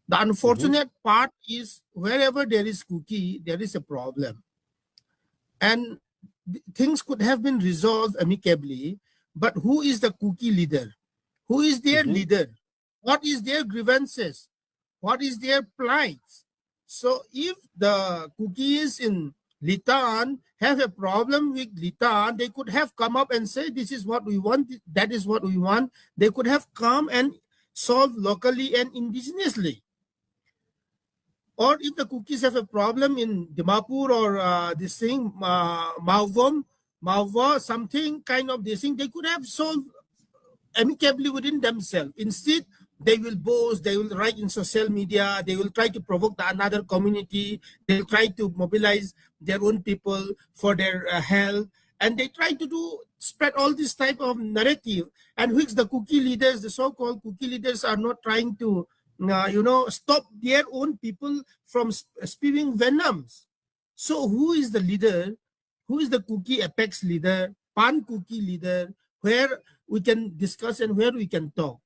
The Mm-hmm. unfortunate part is wherever there is Kuki, there is a problem. And things could have been resolved amicably, but who is the Kuki leader? Who is their Mm-hmm. leader? What is their grievances? What is their plights? So if the Kukis in Litan have a problem with Litan, they could have come up and say, this is what we want, that is what we want. They could have come and solved locally and indigenously. Or if the Kukis have a problem in Dimapur or this thing, Malva, something kind of this thing, they could have solved amicably within themselves. Instead, they will boast, they will write in social media, they will try to provoke the another community, they will try to mobilize their own people for their health, and they try to do spread all this type of narrative, and which the Kuki leaders, the so-called Kuki leaders, are not trying to, stop their own people from spewing venoms. So who is the leader? Who is the Kuki apex leader, pan Kuki leader, where we can discuss and where we can talk?